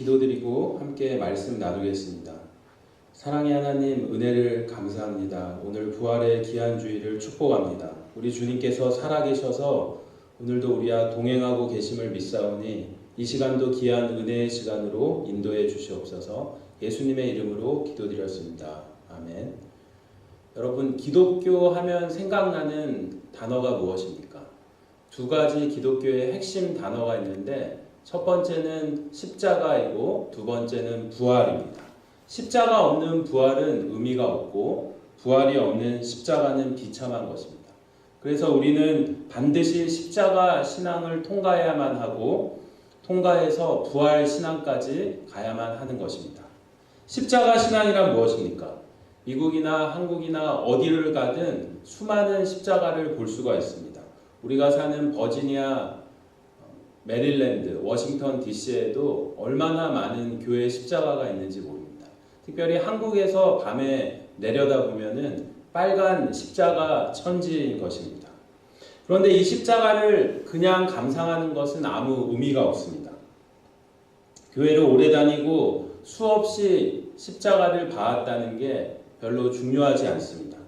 기도드리고 함께 말씀 나누겠습니다. 사랑의 하나님, 은혜를 감사합니다. 오늘 부활의 귀한 주일을 축복합니다. 우리 주님께서 살아계셔서 오늘도 우리와 동행하고 계심을 믿사오니 이 시간도 귀한 은혜의 시간으로 인도해 주시옵소서. 예수님의 이름으로 기도드렸습니다. 아멘. 여러분, 기독교 하면 생각나는 단어가 무엇입니까? 두 가지 기독교의 핵심 단어가 있는데 첫 번째는 십자가이고 두 번째는 부활입니다. 십자가 없는 부활은 의미가 없고 부활이 없는 십자가는 비참한 것입니다. 그래서 우리는 반드시 십자가 신앙을 통과해야만 하고 통과해서 부활 신앙까지 가야만 하는 것입니다. 십자가 신앙이란 무엇입니까? 미국이나 한국이나 어디를 가든 수많은 십자가를 볼 수가 있습니다. 우리가 사는 버지니아, 메릴랜드, 워싱턴 DC에도 얼마나 많은 교회 십자가가 있는지 모릅니다. 특별히 한국에서 밤에 내려다보면은 빨간 십자가 천지인 것입니다. 그런데 이 십자가를 그냥 감상하는 것은 아무 의미가 없습니다. 교회를 오래 다니고 수없이 십자가를 봐왔다는 게 별로 중요하지 않습니다.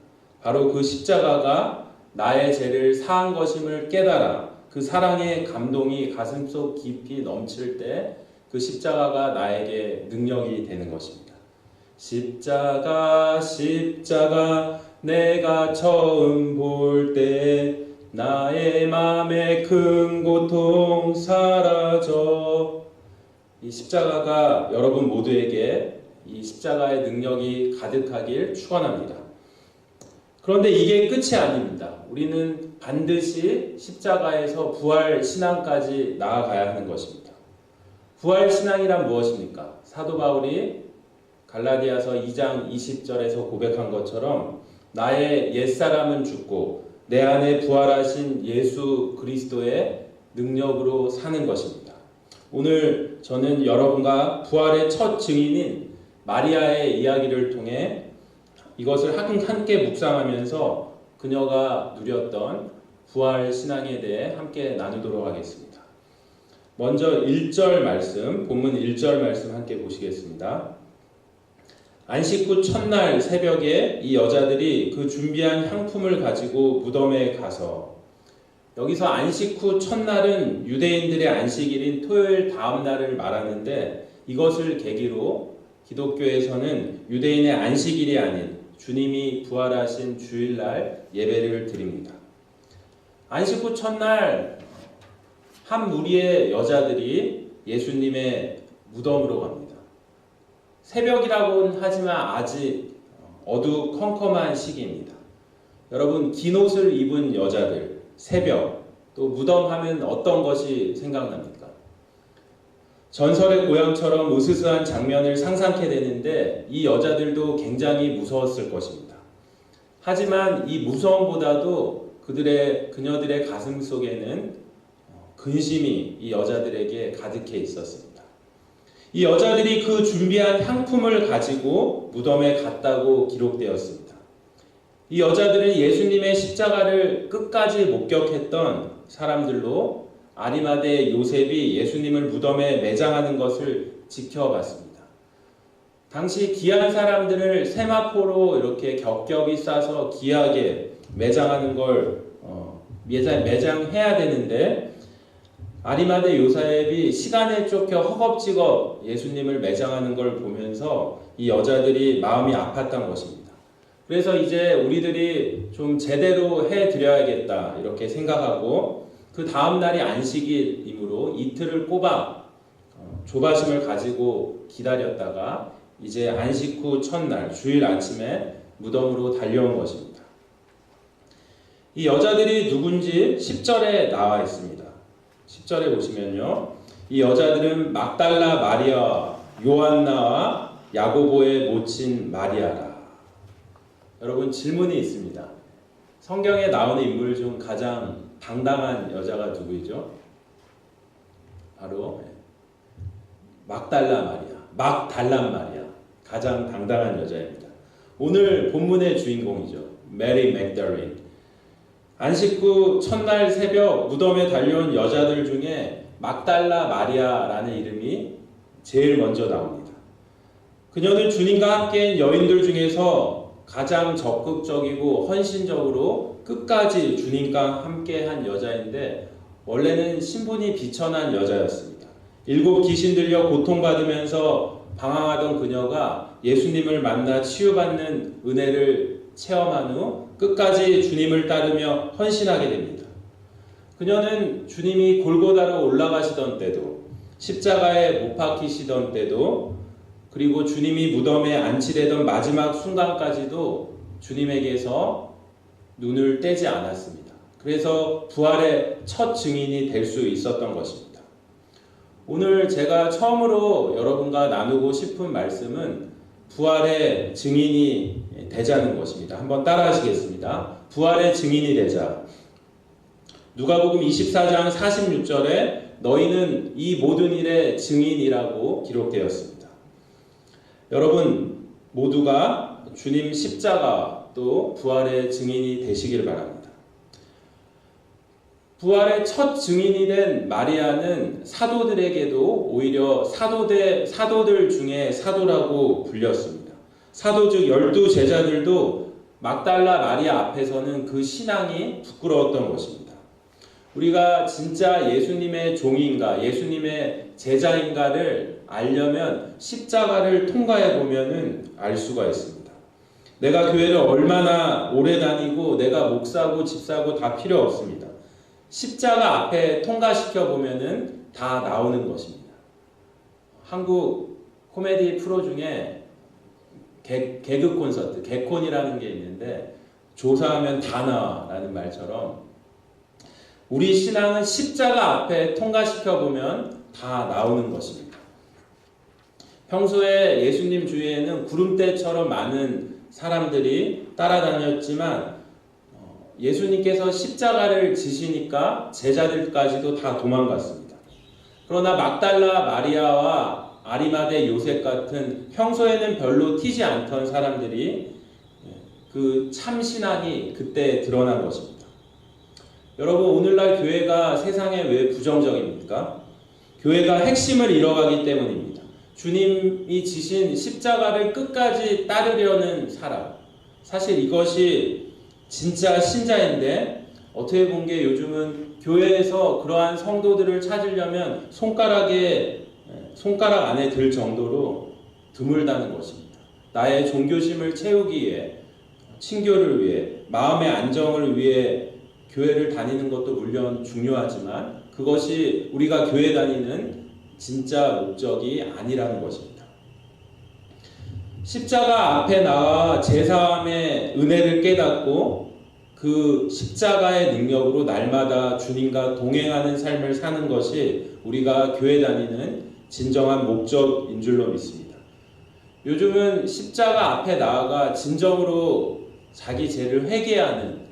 바로 그 십자가가 나의 죄를 사한 것임을 깨달아 그 사랑의 감동이 가슴속 깊이 넘칠 때 그 십자가가 나에게 능력이 되는 것입니다. 십자가 십자가 내가 처음 볼 때 나의 맘의 큰 고통 사라져. 이 십자가가 여러분 모두에게 이 십자가의 능력이 가득하길 축원합니다. 그런데 이게 끝이 아닙니다. 우리는 반드시 십자가에서 부활 신앙까지 나아가야 하는 것입니다. 부활 신앙이란 무엇입니까? 사도 바울이 갈라디아서 2장 20절에서 고백한 것처럼 나의 옛사람은 죽고 내 안에 부활하신 예수 그리스도의 능력으로 사는 것입니다. 오늘 저는 여러분과 부활의 첫 증인인 마리아의 이야기를 통해 이것을 함께 묵상하면서 그녀가 누렸던 부활 신앙에 대해 함께 나누도록 하겠습니다. 먼저 1절 말씀, 본문 1절 말씀 함께 보시겠습니다. 안식 후 첫날 새벽에 이 여자들이 그 준비한 향품을 가지고 무덤에 가서, 여기서 안식 후 첫날은 유대인들의 안식일인 토요일 다음 날을 말하는데 이것을 계기로 기독교에서는 유대인의 안식일이 아닌 주님이 부활하신 주일날 예배를 드립니다. 안식 후 첫날 한 무리의 여자들이 예수님의 무덤으로 갑니다. 새벽이라고는 하지만 아직 어두컴컴한 시기입니다. 여러분, 긴 옷을 입은 여자들, 새벽, 또 무덤 하면 어떤 것이 생각납니까? 전설의 고향처럼 으스스한 장면을 상상케 되는데 이 여자들도 굉장히 무서웠을 것입니다. 하지만 이 무서움보다도 그녀들의 가슴 속에는 근심이 이 여자들에게 가득해 있었습니다. 이 여자들이 그 준비한 향품을 가지고 무덤에 갔다고 기록되었습니다. 이 여자들은 예수님의 십자가를 끝까지 목격했던 사람들로 아리마대 요셉이 예수님을 무덤에 매장하는 것을 지켜봤습니다. 당시 귀한 사람들을 세마포로 이렇게 겹겹이 싸서 귀하게 매장하는 걸 매장해야 되는데 아리마대 요셉이 시간에 쫓겨 허겁지겁 예수님을 매장하는 걸 보면서 이 여자들이 마음이 아팠던 것입니다. 그래서 이제 우리들이 좀 제대로 해드려야겠다 이렇게 생각하고 그 다음 날이 안식일이므로 이틀을 꼬박 조바심을 가지고 기다렸다가 이제 안식 후 첫날 주일 아침에 무덤으로 달려온 것입니다. 이 여자들이 누군지 10절에 나와 있습니다. 10절에 보시면요. 이 여자들은 막달라 마리아, 요한나와 야고보의 모친 마리아라. 여러분, 질문이 있습니다. 성경에 나오는 인물 중 가장 당당한 여자가 누구이죠? 바로 막달라 마리아, 막달란 마리아, 가장 당당한 여자입니다. 오늘 본문의 주인공이죠. 메리 맥달린. 안식 후 첫날 새벽 무덤에 달려온 여자들 중에 막달라 마리아라는 이름이 제일 먼저 나옵니다. 그녀는 주님과 함께한 여인들 중에서 가장 적극적이고 헌신적으로 끝까지 주님과 함께한 여자인데 원래는 신분이 비천한 여자였습니다. 7 귀신 들려 고통받으면서 방황하던 그녀가 예수님을 만나 치유받는 은혜를 체험한 후 끝까지 주님을 따르며 헌신하게 됩니다. 그녀는 주님이 골고다로 올라가시던 때도, 십자가에 못 박히시던 때도, 그리고 주님이 무덤에 안치되던 마지막 순간까지도 주님에게서 눈을 떼지 않았습니다. 그래서 부활의 첫 증인이 될 수 있었던 것입니다. 오늘 제가 처음으로 여러분과 나누고 싶은 말씀은 부활의 증인이 되자는 것입니다. 한번 따라 하시겠습니다. 부활의 증인이 되자. 누가복음 24장 46절에 너희는 이 모든 일의 증인이라고 기록되었습니다. 여러분 모두가 주님 십자가 또 부활의 증인이 되시길 바랍니다. 부활의 첫 증인이 된 마리아는 사도들에게도 오히려 사도들 중에 사도라고 불렸습니다. 사도 즉 12제자들도 막달라 마리아 앞에서는 그 신앙이 부끄러웠던 것입니다. 우리가 진짜 예수님의 종인가, 예수님의 제자인가를 알려면 십자가를 통과해 보면은 알 수가 있습니다. 내가 교회를 얼마나 오래 다니고 내가 목사고 집사고 다 필요 없습니다. 십자가 앞에 통과시켜 보면은 다 나오는 것입니다. 한국 코미디 프로 중에 개그 콘서트, 개콘이라는 게 있는데 조사하면 다 나와라는 말처럼 우리 신앙은 십자가 앞에 통과시켜 보면 다 나오는 것입니다. 평소에 예수님 주위에는 구름대처럼 많은 사람들이 따라다녔지만 예수님께서 십자가를 지시니까 제자들까지도 다 도망갔습니다. 그러나 막달라 마리아와 아리마대 요셉 같은 평소에는 별로 튀지 않던 사람들이 그 참신앙이 그때 드러난 것입니다. 여러분 오늘날 교회가 세상에 왜 부정적입니까? 교회가 핵심을 잃어가기 때문입니다. 주님이 지신 십자가를 끝까지 따르려는 사람. 사실 이것이 진짜 신자인데 어떻게 본 게 요즘은 교회에서 그러한 성도들을 찾으려면 손가락 안에 들 정도로 드물다는 것입니다. 나의 종교심을 채우기 위해, 친교를 위해, 마음의 안정을 위해 교회를 다니는 것도 물론 중요하지만 그것이 우리가 교회 다니는 진짜 목적이 아니라는 것입니다. 십자가 앞에 나와 제사함의 은혜를 깨닫고 그 십자가의 능력으로 날마다 주님과 동행하는 삶을 사는 것이 우리가 교회 다니는 진정한 목적인 줄로 믿습니다. 요즘은 십자가 앞에 나아가 진정으로 자기 죄를 회개하는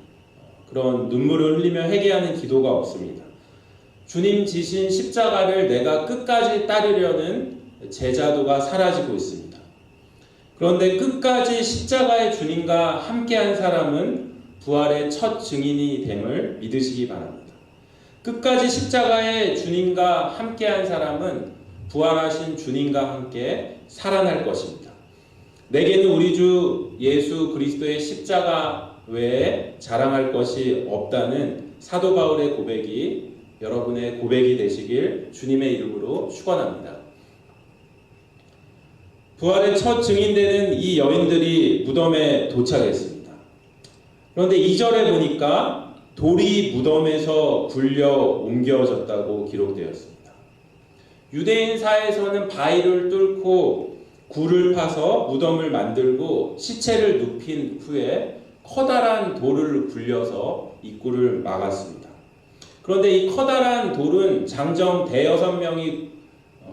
그런 눈물을 흘리며 회개하는 기도가 없습니다. 주님 지신 십자가를 내가 끝까지 따르려는 제자도가 사라지고 있습니다. 그런데 끝까지 십자가의 주님과 함께한 사람은 부활의 첫 증인이 됨을 믿으시기 바랍니다. 끝까지 십자가의 주님과 함께한 사람은 부활하신 주님과 함께 살아날 것입니다. 내게는 우리 주 예수 그리스도의 십자가 외에 자랑할 것이 없다는 사도 바울의 고백이 여러분의 고백이 되시길 주님의 이름으로 축원합니다. 부활의 첫 증인되는 이 여인들이 무덤에 도착했습니다. 그런데 2절에 보니까 돌이 무덤에서 굴려 옮겨졌다고 기록되었습니다. 유대인사에서는 바위를 뚫고 굴을 파서 무덤을 만들고 시체를 눕힌 후에 커다란 돌을 굴려서 입구를 막았습니다. 그런데 이 커다란 돌은 장정 대여섯 명이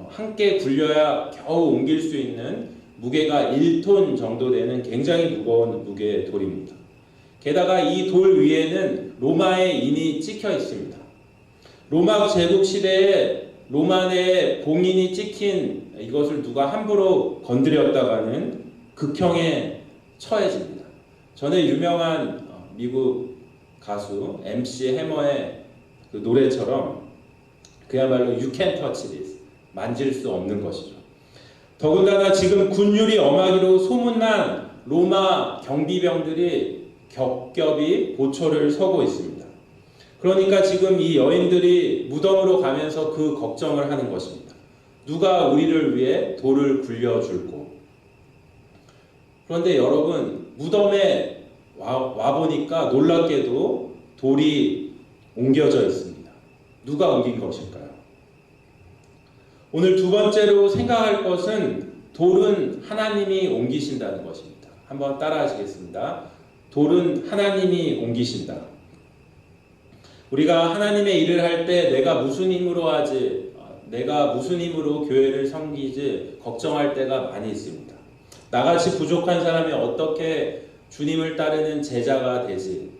함께 굴려야 겨우 옮길 수 있는 무게가 1톤 정도 되는 굉장히 무거운 무게의 돌입니다. 게다가 이 돌 위에는 로마의 인이 찍혀 있습니다. 로마 제국 시대에 로마 내에 봉인이 찍힌 이것을 누가 함부로 건드렸다가는 극형에 처해집니다. 전에 유명한 미국 가수 MC 해머의 그 노래처럼 그야말로 You can't touch this. 만질 수 없는 것이죠. 더군다나 지금 군율이 엄하기로 소문난 로마 경비병들이 겹겹이 보초를 서고 있습니다. 그러니까 지금 이 여인들이 무덤으로 가면서 그 걱정을 하는 것입니다. 누가 우리를 위해 돌을 굴려줄고. 그런데 여러분, 무덤에 와보니까 놀랍게도 돌이 옮겨져 있습니다. 누가 옮긴 것일까요? 오늘 두 번째로 생각할 것은 돌은 하나님이 옮기신다는 것입니다. 한번 따라 하시겠습니다. 돌은 하나님이 옮기신다. 우리가 하나님의 일을 할 때 내가 무슨 힘으로 하지, 내가 무슨 힘으로 교회를 섬기지 걱정할 때가 많이 있습니다. 나같이 부족한 사람이 어떻게 주님을 따르는 제자가 되지,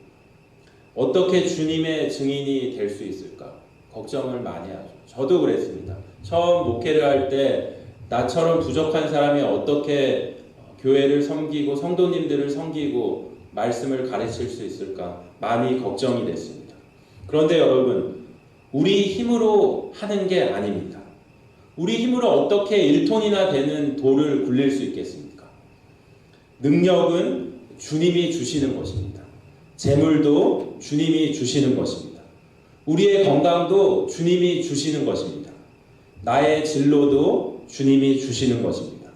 어떻게 주님의 증인이 될 수 있을까 걱정을 많이 하죠. 저도 그랬습니다. 처음 목회를 할 때 나처럼 부족한 사람이 어떻게 교회를 섬기고 성도님들을 섬기고 말씀을 가르칠 수 있을까 많이 걱정이 됐습니다. 그런데 여러분, 우리 힘으로 하는 게 아닙니다. 우리 힘으로 어떻게 1톤이나 되는 돌을 굴릴 수 있겠습니까? 능력은 주님이 주시는 것입니다. 재물도 주님이 주시는 것입니다. 우리의 건강도 주님이 주시는 것입니다. 나의 진로도 주님이 주시는 것입니다.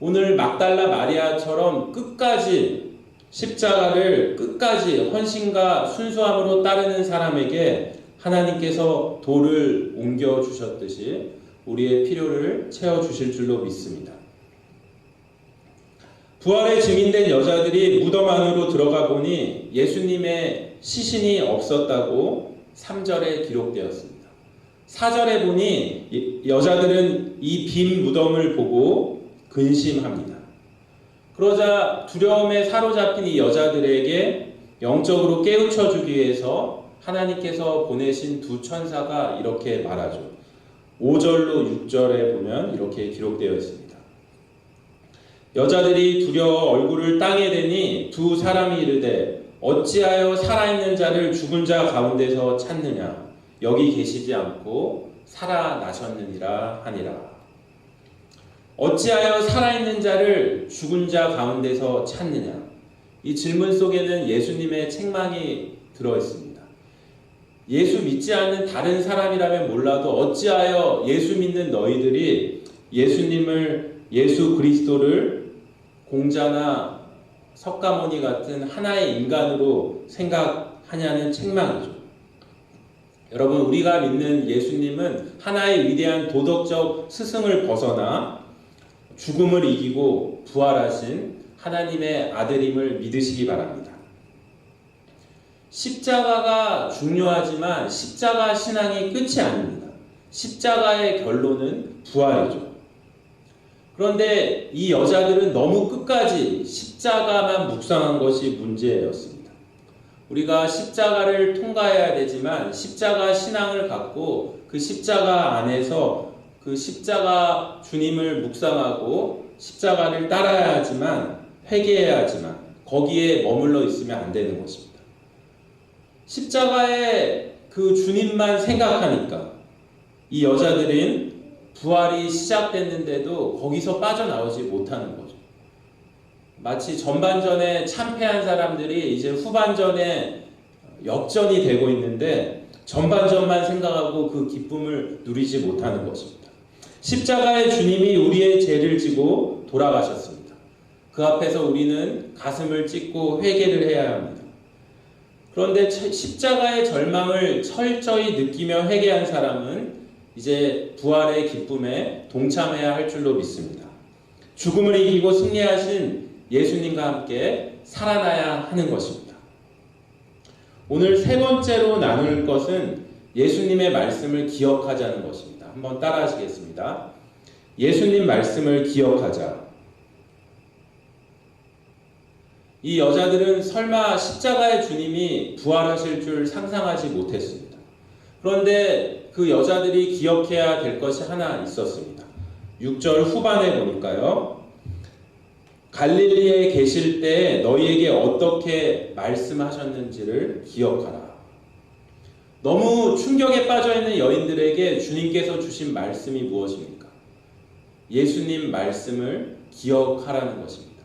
오늘 막달라 마리아처럼 끝까지 십자가를 끝까지 헌신과 순수함으로 따르는 사람에게 하나님께서 돌을 옮겨주셨듯이 우리의 필요를 채워주실 줄로 믿습니다. 부활의 증인된 여자들이 무덤 안으로 들어가 보니 예수님의 시신이 없었다고 3절에 기록되었습니다. 4절에 보니 여자들은 이 빈 무덤을 보고 근심합니다. 그러자 두려움에 사로잡힌 이 여자들에게 영적으로 깨우쳐주기 위해서 하나님께서 보내신 두 천사가 이렇게 말하죠. 5절로 6절에 보면 이렇게 기록되어 있습니다. 여자들이 두려워 얼굴을 땅에 대니 두 사람이 이르되 어찌하여 살아있는 자를 죽은 자 가운데서 찾느냐, 여기 계시지 않고 살아나셨느니라 하니라. 어찌하여 살아있는 자를 죽은 자 가운데서 찾느냐? 이 질문 속에는 예수님의 책망이 들어있습니다. 예수 믿지 않는 다른 사람이라면 몰라도 어찌하여 예수 믿는 너희들이 예수 그리스도를 공자나 석가모니 같은 하나의 인간으로 생각하냐는 책망이죠. 여러분, 우리가 믿는 예수님은 하나의 위대한 도덕적 스승을 벗어나 죽음을 이기고 부활하신 하나님의 아들임을 믿으시기 바랍니다. 십자가가 중요하지만 십자가 신앙이 끝이 아닙니다. 십자가의 결론은 부활이죠. 그런데 이 여자들은 너무 끝까지 십자가만 묵상한 것이 문제였습니다. 우리가 십자가를 통과해야 되지만 십자가 신앙을 갖고 그 십자가 안에서 그 십자가 주님을 묵상하고 십자가를 따라야 하지만 회개해야 하지만 거기에 머물러 있으면 안 되는 것입니다. 십자가에 그 주님만 생각하니까 이 여자들은 부활이 시작됐는데도 거기서 빠져나오지 못하는 거죠. 마치 전반전에 참패한 사람들이 이제 후반전에 역전이 되고 있는데 전반전만 생각하고 그 기쁨을 누리지 못하는 것입니다. 십자가의 주님이 우리의 죄를 지고 돌아가셨습니다. 그 앞에서 우리는 가슴을 찢고 회개를 해야 합니다. 그런데 십자가의 절망을 철저히 느끼며 회개한 사람은 이제 부활의 기쁨에 동참해야 할 줄로 믿습니다. 죽음을 이기고 승리하신 예수님과 함께 살아나야 하는 것입니다. 오늘 세 번째로 나눌 것은 예수님의 말씀을 기억하자는 것입니다. 한번 따라 하시겠습니다. 예수님 말씀을 기억하자. 이 여자들은 설마 십자가의 주님이 부활하실 줄 상상하지 못했습니다. 그런데 그 여자들이 기억해야 될 것이 하나 있었습니다. 6절 후반에 보니까요. 갈릴리에 계실 때 너희에게 어떻게 말씀하셨는지를 기억하라. 너무 충격에 빠져있는 여인들에게 주님께서 주신 말씀이 무엇입니까? 예수님 말씀을 기억하라는 것입니다.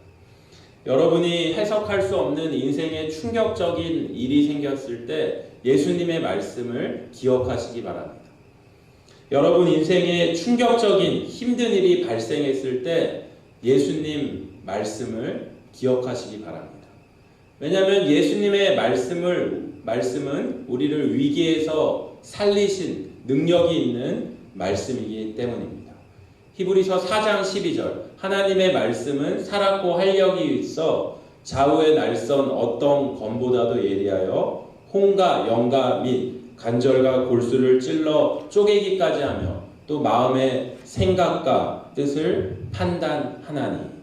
여러분이 해석할 수 없는 인생에 충격적인 일이 생겼을 때 예수님의 말씀을 기억하시기 바랍니다. 여러분 인생에 충격적인 힘든 일이 발생했을 때 예수님 말씀을 기억하시기 바랍니다. 왜냐하면 예수님의 말씀은 우리를 위기에서 살리신 능력이 있는 말씀이기 때문입니다. 히브리서 4장 12절 하나님의 말씀은 살았고 활력이 있어 좌우의 날선 어떤 검보다도 예리하여 홍과 영과 및 관절과 골수를 찔러 쪼개기까지 하며 또 마음의 생각과 뜻을 판단하나니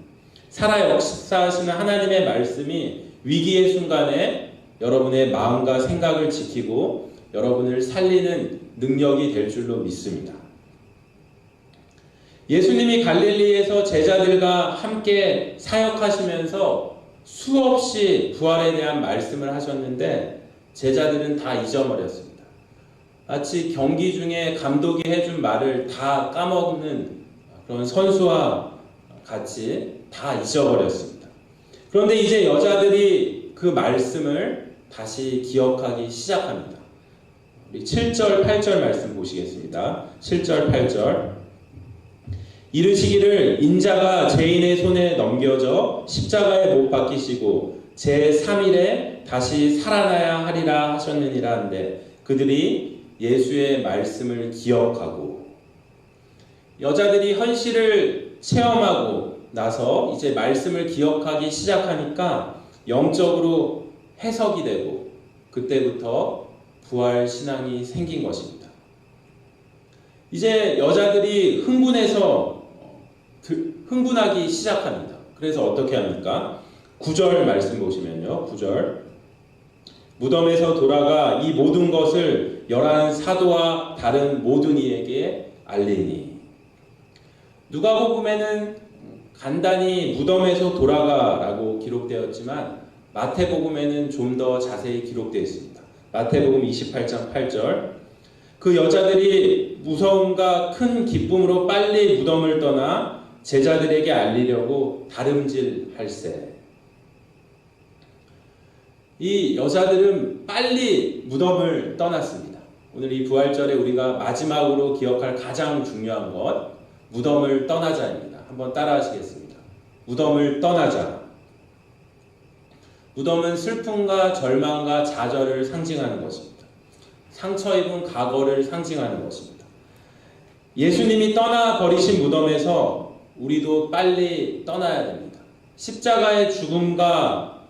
살아 역사하시는 하나님의 말씀이 위기의 순간에 여러분의 마음과 생각을 지키고 여러분을 살리는 능력이 될 줄로 믿습니다. 예수님이 갈릴리에서 제자들과 함께 사역하시면서 수없이 부활에 대한 말씀을 하셨는데 제자들은 다 잊어버렸습니다. 마치 경기 중에 감독이 해준 말을 다 까먹는 그런 선수와 같이 다 잊어버렸습니다. 그런데 이제 여자들이 그 말씀을 다시 기억하기 시작합니다. 우리 7절, 8절 말씀 보시겠습니다. 7절, 8절 이르시기를 인자가 죄인의 손에 넘겨져 십자가에 못 박히시고 제3일에 다시 살아나야 하리라 하셨느니라 한데 그들이 예수의 말씀을 기억하고 여자들이 현실을 체험하고 나서 이제 말씀을 기억하기 시작하니까 영적으로 해석이 되고 그때부터 부활 신앙이 생긴 것입니다. 이제 여자들이 흥분하기 시작합니다. 그래서 어떻게 합니까? 9절 말씀 보시면요. 9절 무덤에서 돌아가 이 모든 것을 11 사도와 다른 모든 이에게 알리니 누가복음에는 간단히 무덤에서 돌아가라고 기록되었지만 마태복음에는 좀 더 자세히 기록되어 있습니다. 마태복음 28장 8절 그 여자들이 무서움과 큰 기쁨으로 빨리 무덤을 떠나 제자들에게 알리려고 다름질할세. 이 여자들은 빨리 무덤을 떠났습니다. 오늘 이 부활절에 우리가 마지막으로 기억할 가장 중요한 것 무덤을 떠나자입니다. 한번 따라 하시겠습니다. 무덤을 떠나자. 무덤은 슬픔과 절망과 좌절을 상징하는 것입니다. 상처 입은 과거를 상징하는 것입니다. 예수님이 떠나버리신 무덤에서 우리도 빨리 떠나야 됩니다. 십자가의 죽음과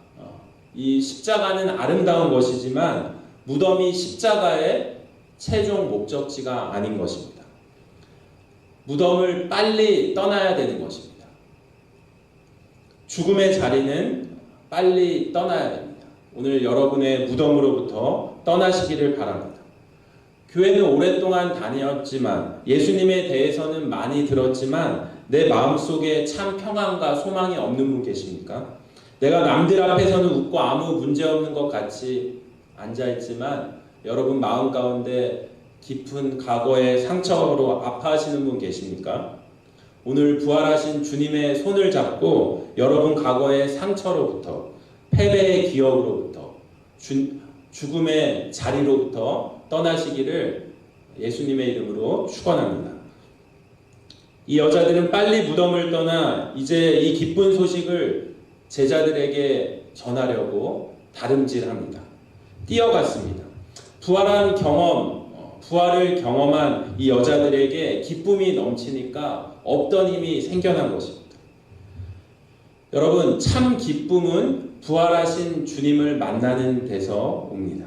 이 십자가는 아름다운 것이지만 무덤이 십자가의 최종 목적지가 아닌 것입니다. 무덤을 빨리 떠나야 되는 것입니다. 죽음의 자리는 빨리 떠나야 됩니다. 오늘 여러분의 무덤으로부터 떠나시기를 바랍니다. 교회는 오랫동안 다녔지만 예수님에 대해서는 많이 들었지만 내 마음속에 참 평안과 소망이 없는 분 계십니까? 내가 남들 앞에서는 웃고 아무 문제 없는 것 같이 앉아있지만 여러분 마음 가운데 깊은 과거의 상처로 아파하시는 분 계십니까? 오늘 부활하신 주님의 손을 잡고 여러분 과거의 상처로부터 패배의 기억으로부터 죽음의 자리로부터 떠나시기를 예수님의 이름으로 축원합니다. 이 여자들은 빨리 무덤을 떠나 이제 이 기쁜 소식을 제자들에게 전하려고 다름질합니다. 뛰어갔습니다. 부활을 경험한 이 여자들에게 기쁨이 넘치니까 없던 힘이 생겨난 것입니다. 여러분, 참 기쁨은 부활하신 주님을 만나는 데서 옵니다.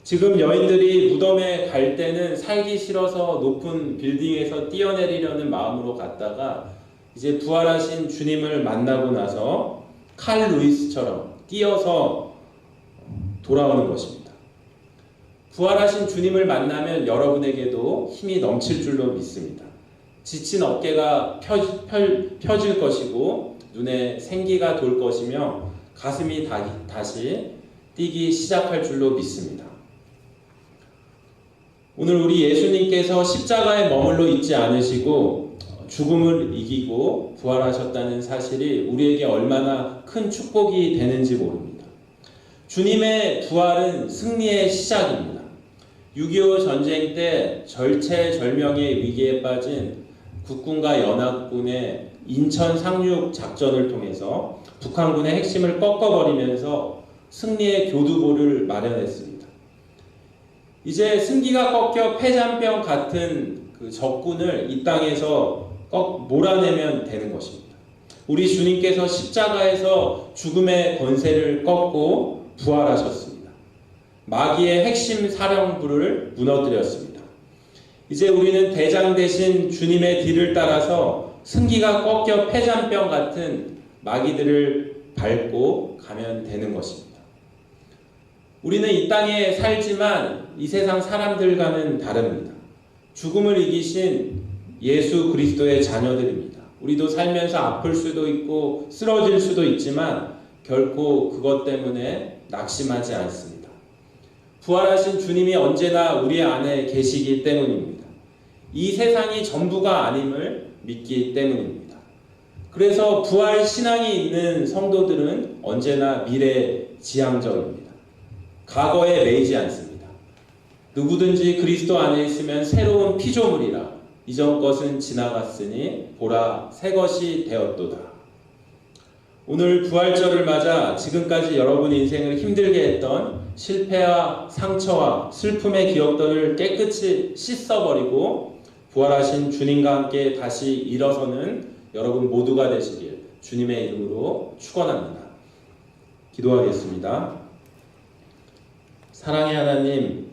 지금 여인들이 무덤에 갈 때는 살기 싫어서 높은 빌딩에서 뛰어내리려는 마음으로 갔다가 이제 부활하신 주님을 만나고 나서 칼 루이스처럼 뛰어서 돌아오는 것입니다. 부활하신 주님을 만나면 여러분에게도 힘이 넘칠 줄로 믿습니다. 지친 어깨가 펴질 것이고 눈에 생기가 돌 것이며 가슴이 다시 뛰기 시작할 줄로 믿습니다. 오늘 우리 예수님께서 십자가에 머물러 있지 않으시고 죽음을 이기고 부활하셨다는 사실이 우리에게 얼마나 큰 축복이 되는지 모릅니다. 주님의 부활은 승리의 시작입니다. 6.25 전쟁 때 절체절명의 위기에 빠진 국군과 연합군의 인천 상륙 작전을 통해서 북한군의 핵심을 꺾어버리면서 승리의 교두보를 마련했습니다. 이제 승기가 꺾여 패잔병 같은 그 적군을 이 땅에서 몰아내면 되는 것입니다. 우리 주님께서 십자가에서 죽음의 권세를 꺾고 부활하셨습니다. 마귀의 핵심 사령부를 무너뜨렸습니다. 이제 우리는 대장 대신 주님의 뒤를 따라서 승기가 꺾여 패잔병 같은 마귀들을 밟고 가면 되는 것입니다. 우리는 이 땅에 살지만 이 세상 사람들과는 다릅니다. 죽음을 이기신 예수 그리스도의 자녀들입니다. 우리도 살면서 아플 수도 있고 쓰러질 수도 있지만 결코 그것 때문에 낙심하지 않습니다. 부활하신 주님이 언제나 우리 안에 계시기 때문입니다. 이 세상이 전부가 아님을 믿기 때문입니다. 그래서 부활 신앙이 있는 성도들은 언제나 미래지향적입니다. 과거에 매이지 않습니다. 누구든지 그리스도 안에 있으면 새로운 피조물이라 이전 것은 지나갔으니 보라 새 것이 되었도다. 오늘 부활절을 맞아 지금까지 여러분 인생을 힘들게 했던 실패와 상처와 슬픔의 기억들을 깨끗이 씻어버리고 부활하신 주님과 함께 다시 일어서는 여러분 모두가 되시길 주님의 이름으로 축원합니다. 기도하겠습니다. 사랑의 하나님,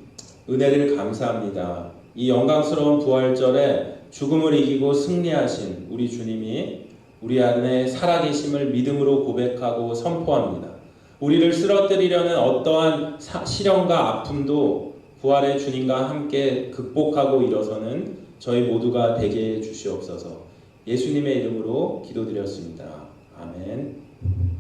은혜를 감사합니다. 이 영광스러운 부활절에 죽음을 이기고 승리하신 우리 주님이 우리 안에 살아계심을 믿음으로 고백하고 선포합니다. 우리를 쓰러뜨리려는 어떠한 시련과 아픔도 부활의 주님과 함께 극복하고 일어서는 저희 모두가 되게 해 주시옵소서. 예수님의 이름으로 기도드렸습니다. 아멘.